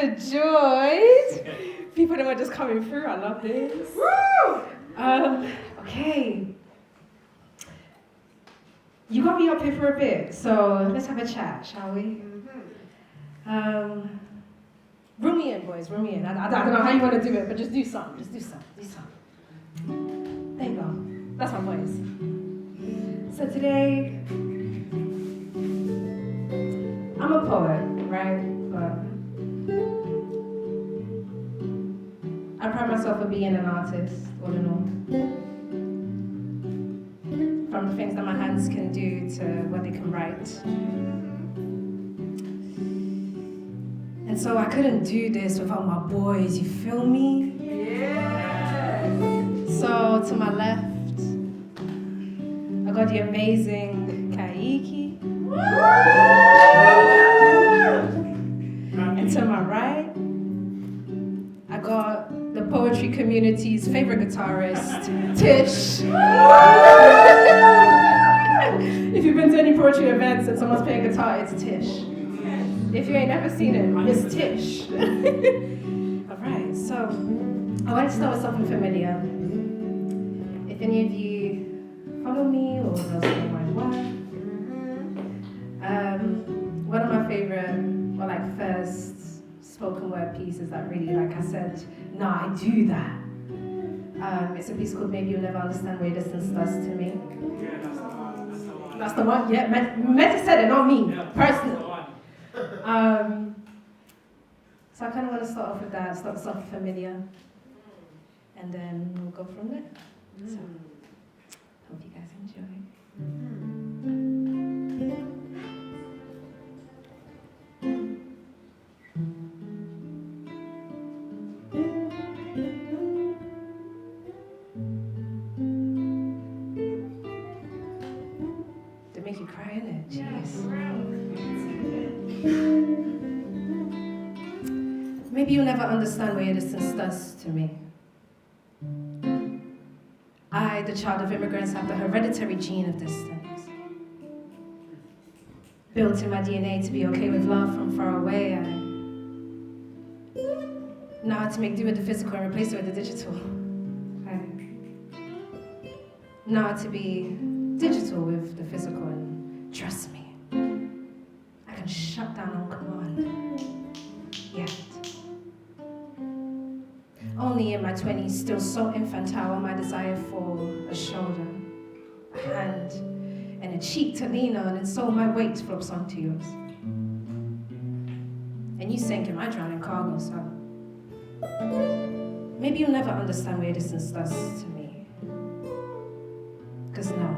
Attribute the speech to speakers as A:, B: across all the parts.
A: overjoyed. People that were just coming through. I love this. Woo! Okay. You got me up here for a bit, so let's have a chat, shall we? Room me in, boys. Room me in. I don't know how you want to do it, but just do something. Just do something. There you go. That's my voice. So today, I'm a poet, right? But I pride myself for being an artist, all in all. From the things that my hands can do to what they can write. And so I couldn't do this without my boys, you feel me? Yeah. So to my left, I got the amazing Kaiki. And to my right, I got the poetry community's favorite guitarist, Tish. If you've been to any poetry events and someone's playing guitar, it's Tish. If you ain't never seen it, it's Tish. Alright, so I want to start with something familiar. If any of you follow me or know some of my work, one of my favorite, or like first spoken word pieces that really, like I said, nah, I do that. It's a piece called Maybe You'll Never Understand What Your Distance Does to Me.
B: Yeah, that's the one.
A: That's the one? Yeah, Meta said it, not me, personally. So I kind of want to start off with that, start with something familiar, and then we'll go from there. So, hope you guys enjoy. They make you cry, innit? Jeez. Maybe you'll never understand what your distance does to me. I, the child of immigrants, have the hereditary gene of distance. Built in my DNA to be okay with love from far away, I know how to make do with the physical and replace it with the digital. I know how to be digital with the physical, and trust me, I can shut down on command. Yet. Only in my 20s, still so infantile, my desire for a shoulder, a hand, and a cheek to lean on, and so my weight flops onto yours. And you sank in my drowning cargo, so maybe you'll never understand what your distance does to me. Because no,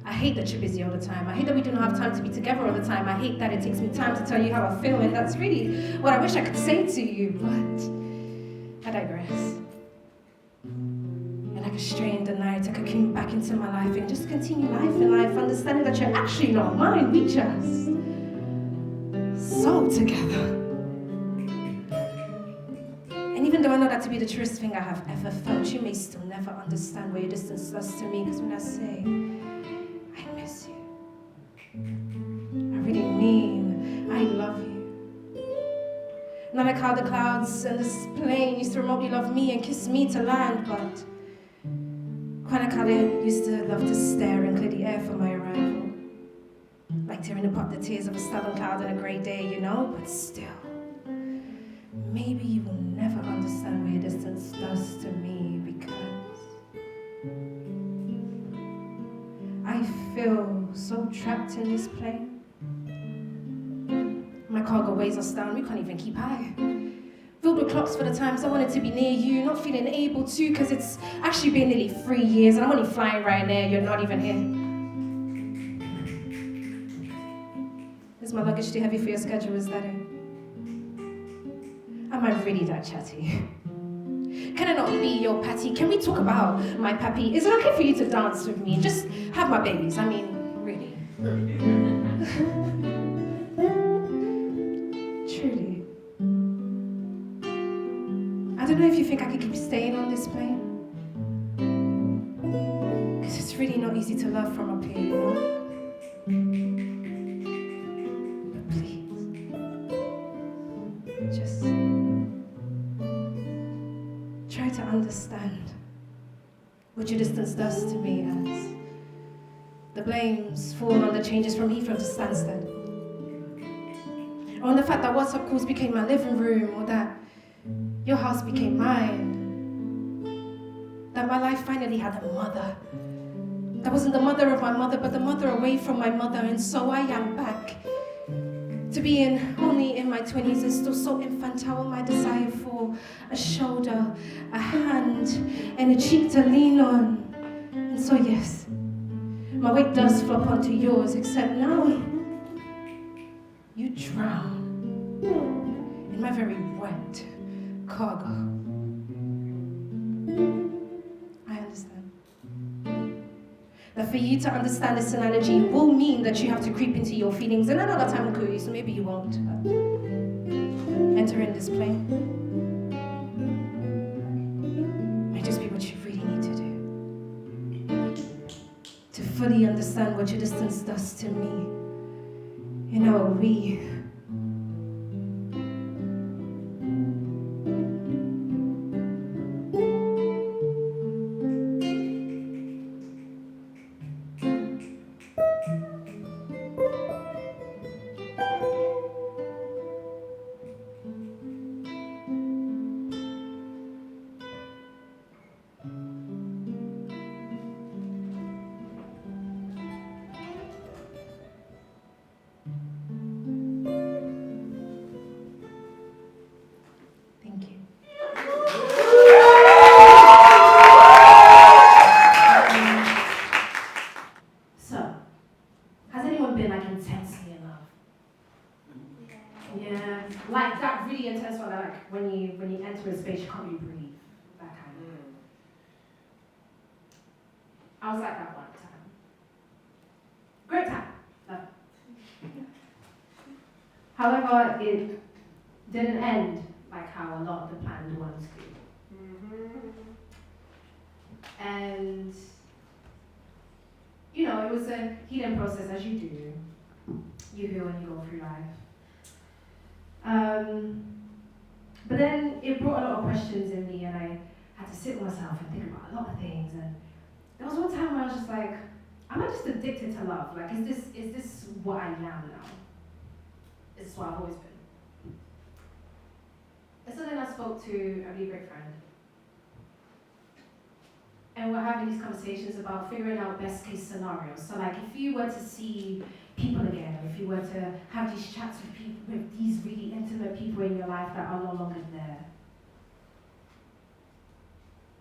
A: I hate that you're busy all the time. I hate that we don't have time to be together all the time. I hate that it takes me time to tell you how I feel, and that's really what I wish I could say to you, but I digress. And like a stray in the night, I cocoon back into my life and just continue life in life, understanding that you're actually not mine. We just soul together. And even though I know that to be the truest thing I have ever felt, you may still never understand what your distance does to me, because when I say I miss you, I really mean I love you. Not like how the clouds and this plane used to remotely love me and kiss me to land, but quite like how they used to love to stare and clear the air for my arrival. Like tearing apart the tears of a stubborn cloud on a grey day, you know, but still. Maybe you will never understand what your distance does to me, because I feel so trapped in this plane. My cargo weighs us down, we can't even keep high. Filled with clocks for the times I wanted to be near you, not feeling able to, because it's actually been nearly 3 years and I'm only flying right now, you're not even here. Is my luggage too heavy for your schedule, is that it? Am I really that chatty? Can I not be your patty? Can we talk about my pappy? Is it okay for you to dance with me? Just have my babies, I mean, really. Truly. I don't know if you think I could keep staying on this plane. Because it's really not easy to love from up here, you know? But please, just understand what your distance does to me as the blames fall on the changes from Heathrow to Stansted. Or on the fact that WhatsApp calls became my living room, or that your house became mine. That my life finally had a mother. That wasn't the mother of my mother, but the mother away from my mother, and so I am back to being only in my 20s and still so infantile. My desire for a shoulder, a hand, and a cheek to lean on. And so yes, my weight does flop onto yours, except now you drown in my very wet cargo. I understand. That for you to understand this analogy will mean that you have to creep into your feelings. And I know that time will kill you, so maybe you won't. But enter in this plane may just be what you really need to do. To fully understand what your distance does to me. You know, we... When you enter a space, you can't really breathe. That kind of. I was like that one time. Great time. Love it. However, it didn't end like how a lot of the planned ones do. And, you know, it was a healing process, as you do. You heal and you go through life. But then it brought a lot of questions in me, and I had to sit with myself and think about a lot of things. And there was one time where I was just like, am I just addicted to love? Like, is this what I am now? Is this what I've always been? And so then I spoke to a really great friend. And we're having these conversations about figuring out best case scenarios. So like, if you were to see people again, or if you were to have these chats with people, with these really intimate people in your life that are no longer there,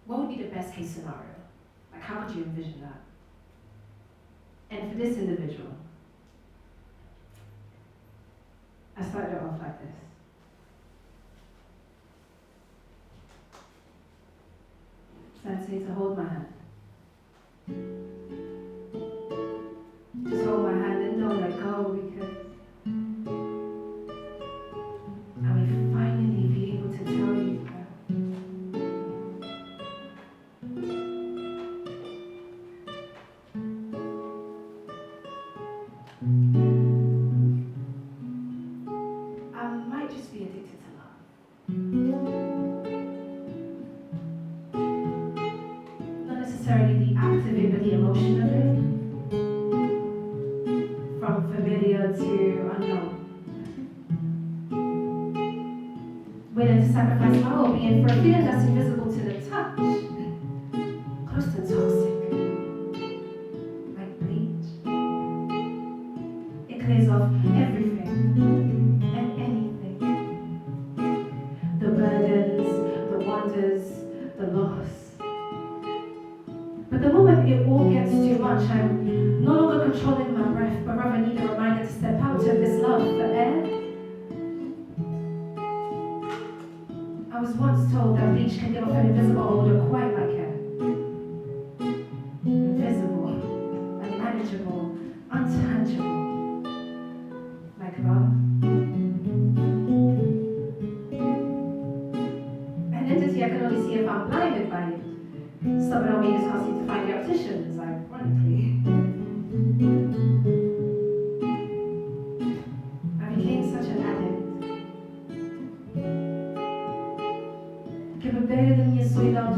A: what would be the best case scenario? Like, how could you envision that? And for this individual, I started it off like this. So I'd say to hold my hand. Just hold my hand and don't let go, because I may finally be able to tell you that I might just be addicted to love. Not necessarily the act of it, but the emotion of it. From familiar to unknown. Willing to sacrifice my well-being for a feeling that's invisible to the touch. Close to toxic. Like bleach. It clears off everything and anything. The burdens, the wonders, the loss. But the moment it all gets too much, I'm no longer controlling my breath, but rather need a reminder to step out of this love for air. I was once told that bleach can give off an invisible odor quite like hair. Invisible, unmanageable, untangible. Like love. An entity I can only see if I'm blinded by it. Stubborn on me is causing to find the opticians, ironically. I became such an addict. Que beber de minha solidão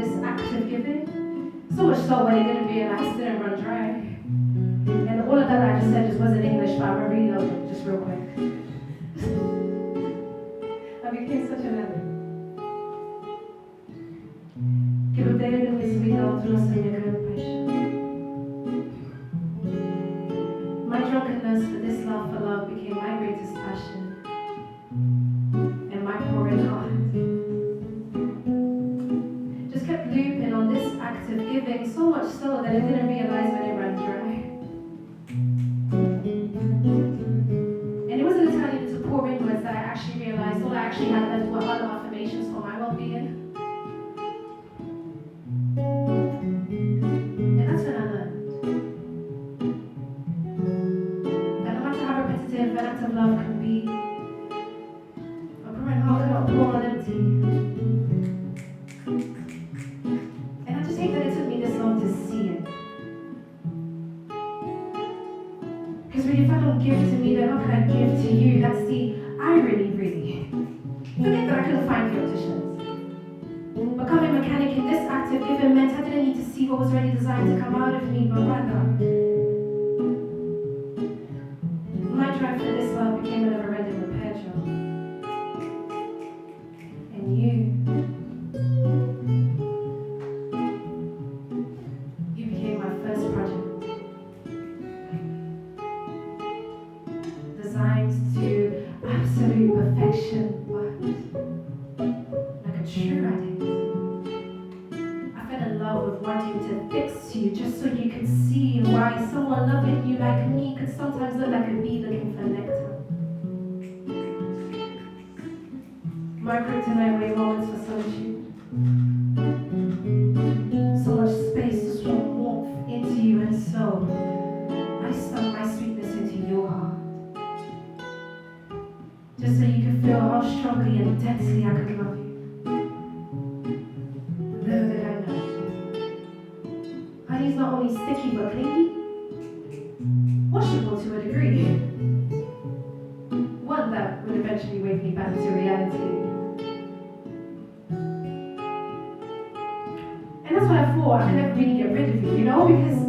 A: this act of giving. So much so when they didn't realize it didn't run dry. And all of that I just said just wasn't English, but I'm gonna read it just real quick. I became such an addict. Que beber de minha solidão trouxe a minha grande paixão. My drunkenness for this love for love became my greatest passion and my pouring heart. Just kept looping on this act of giving, so much so that I didn't realize when it ran dry. And it wasn't until I needed to pour inwards that I actually realized all I actually had left were other affirmations for my well-being. And that's when I learned that no matter how repetitive an act of love can be, a pouring heart cannot pour on empty. And I just hate that it took me this long to see it. Because really, if I don't give to me, then how can I give to you? That's the irony, really. Forget that I couldn't find the opticians. Becoming a mechanic in this act of giving meant I didn't need to see what was already designed to come out of me, but rather, my drive for this love became a never-ending repair job. And you became my first project, designed to absolute perfection, but like a true addict. I fell in love with wanting to fix you just so you could see why someone loving you like me could sometimes look like a bee looking for nectar. My kryptonite wave moments for solitude. So much space to swarm warmth into you, and so I stuck my sweetness into your heart. Just so you could feel how strongly and intensely I could love you. Little did I know, honey's not only sticky but clingy, washable to a degree. One that would eventually wake me back to reality. And that's what I thought, I could never really get rid of you, you know, because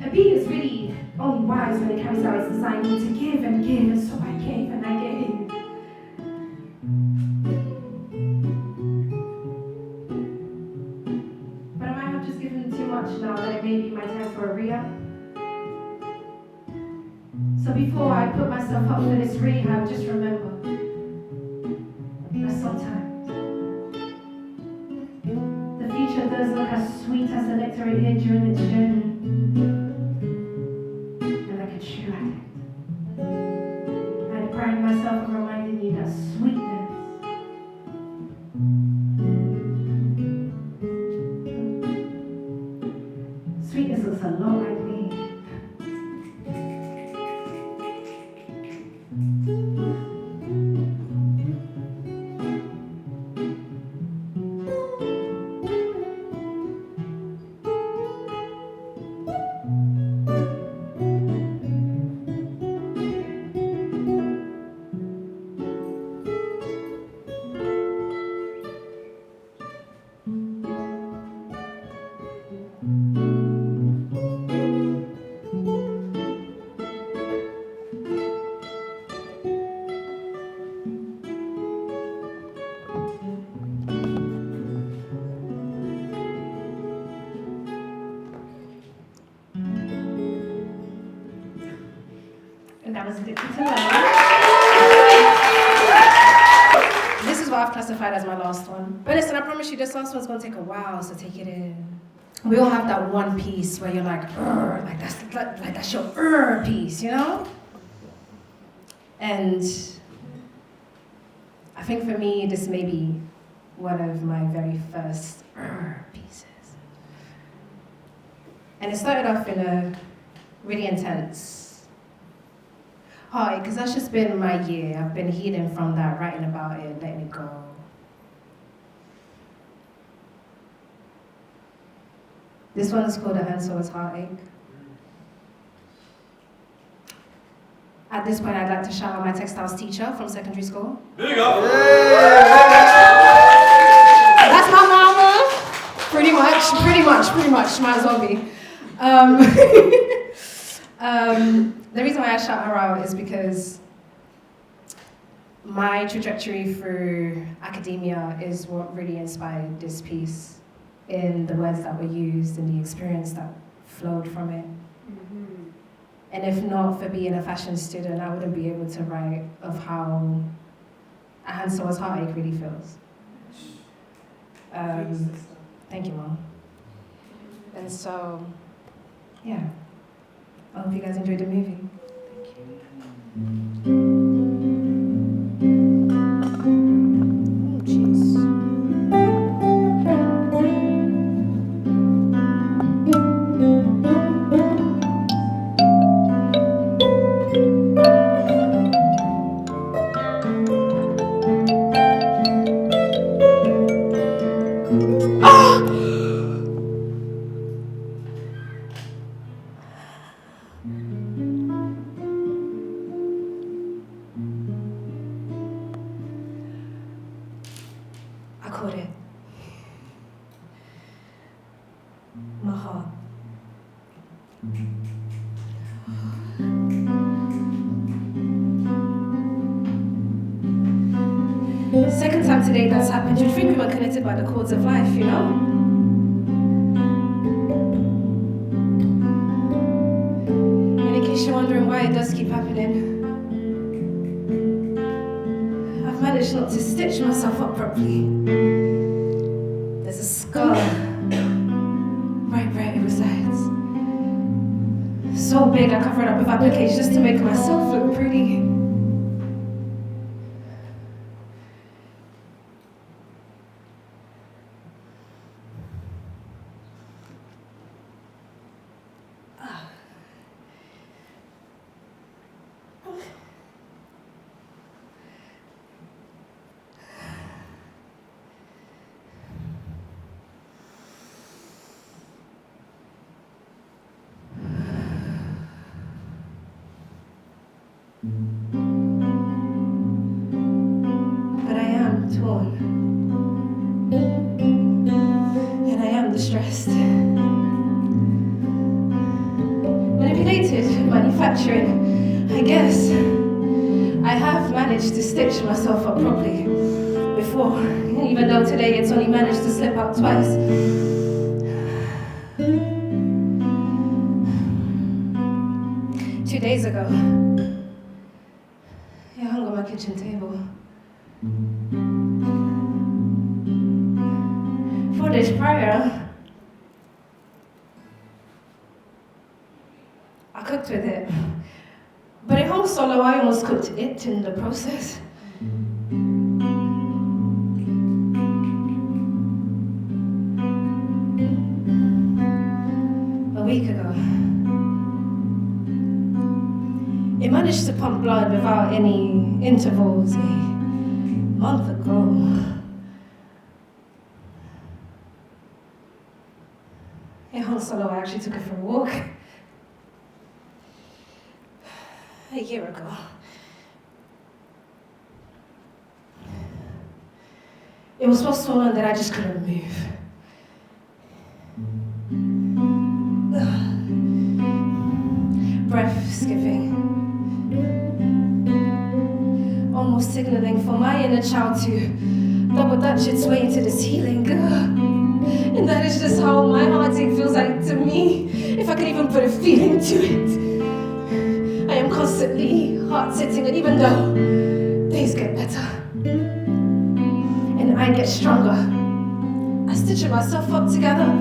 A: a bee is really only wise when it carries out its design to give, and so I gave and I gave. But I might have just given too much now that it may be my time for a re-up. So before I put myself up for this rehab, just remember that sometimes the future does look as sweet as the nectar it hid during its journey. And like a true addict, I pride myself on reminding you that sweetness looks a lot like me. That was addicted to love. This is what I've classified as my last one. But listen, I promise you this last one's gonna take a while, so take it in. We all have that one piece where you're like that's your piece, you know? And I think for me, this may be one of my very first pieces. And it started off in a really intense heartache, because that's just been my year. I've been healing from that, writing about it, letting it go. This one is called A Hand So It's Heartache. At this point, I'd like to shout out my textiles teacher from secondary school.
C: Big up!
A: That's my mama. Pretty much, might as well be. The reason why I shout her out is because my trajectory through academia is what really inspired this piece, in the words that were used and the experience that flowed from it. Mm-hmm. And if not for being a fashion student, I wouldn't be able to write of how a hand sewer's heartache really feels. Thank you, Mom. And so, yeah, I hope you guys enjoyed the movie. Thank you. Oh, jeez. I caught it. My heart. Second time today that's happened. You'd think we were connected by the cords of life, you know? And in case you're wondering why it does keep happening, I've managed not to stitch myself up properly. There's a scar right where it resides. So big I cover it up with appliques just to make myself look pretty. But I am torn, and I am distressed. Manipulated, manufacturing, I guess. I have managed to stitch myself up properly before, even though today it's only managed to slip out twice. 2 days ago, you hung on my kitchen table. 4 days prior, I cooked with it. But it hung so low, I almost cooked it in the process. A week ago, it managed to pump blood without any intervals. A month ago, it hung so low I actually took it for a walk. A year ago, it was so swollen that I just couldn't move. Breath skipping, almost signaling for my inner child to double dutch its way into the ceiling. And that is just how my heartache feels like to me, if I could even put a feeling to it. I am constantly heart-sitting, and even though days get better and I get stronger, I stitch myself up together.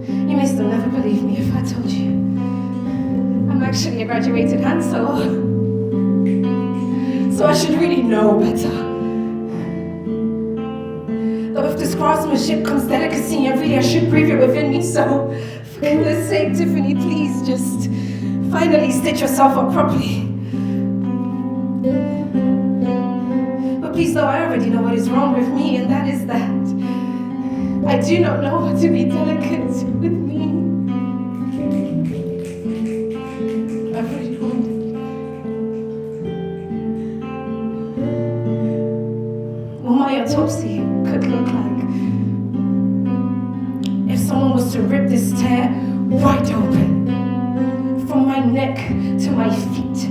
A: You may still never believe me if I told you I'm actually a graduated hand sewer, so I should really know better. But with this craftsmanship comes delicacy, and really I should breathe it within me, so for goodness sake, Tiffany, please just finally stitch yourself up properly. But please know I already know what is wrong with me, and that is that I do not know how to be delicate with me. I've already wounded what my autopsy could look like. wants to rip this tear wide open, from my neck to my feet.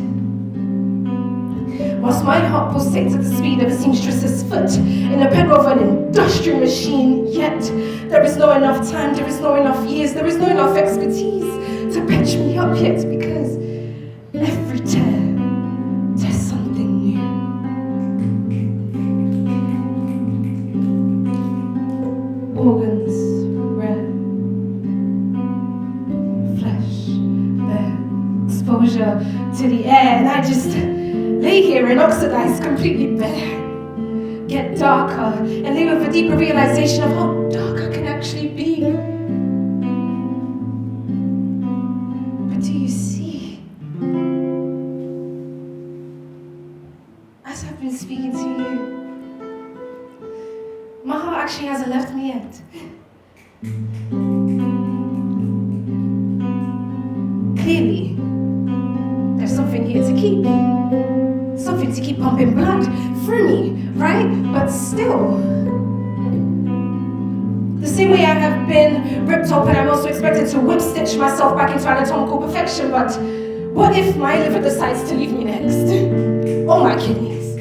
A: Whilst my heart pulsates at the speed of a seamstress's foot in a pedal of an industrial machine, yet there is no enough time, there is no enough years, there is no enough expertise to patch me up yet, because every tear, there's something new. Organs red, flesh bare, exposure to the air, and I just lay here and oxidize completely bare. Get darker and leave with a deeper realization of how dark I can actually be. But do you see? As I've been speaking to you, my heart actually hasn't left me yet. Clearly, there's something here to keep. Something to keep pumping blood through me, right? But still, the same way I have been ripped open, I'm also expected to whip stitch myself back into anatomical perfection. But what if my liver decides to leave me next? Or my kidneys?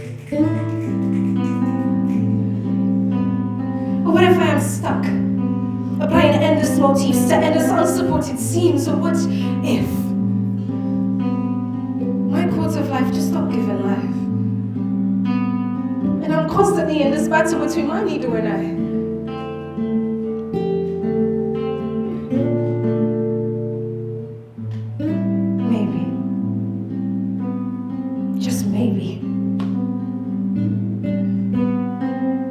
A: Or what if I am stuck, applying endless motifs to endless unsupported scenes? Or what if my chords of life just stop giving life? And I'm constantly in this battle between my needle and I. Maybe, just maybe,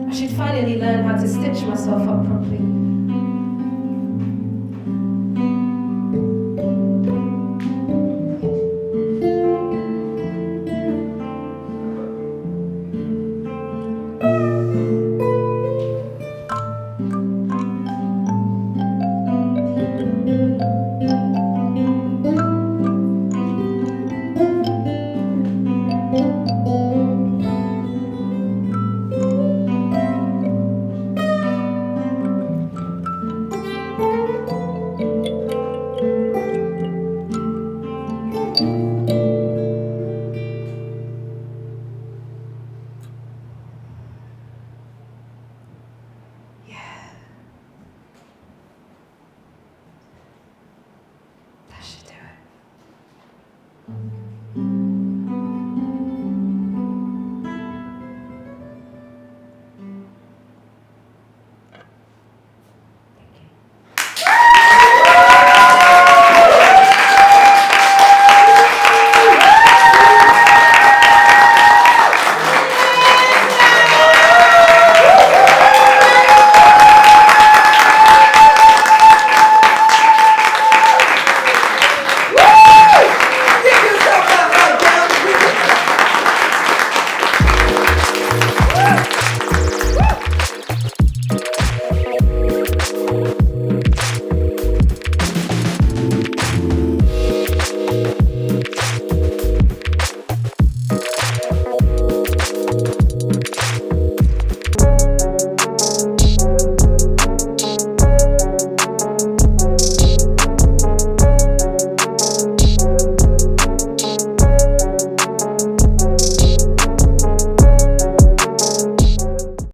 A: I should finally learn how to stitch myself up properly.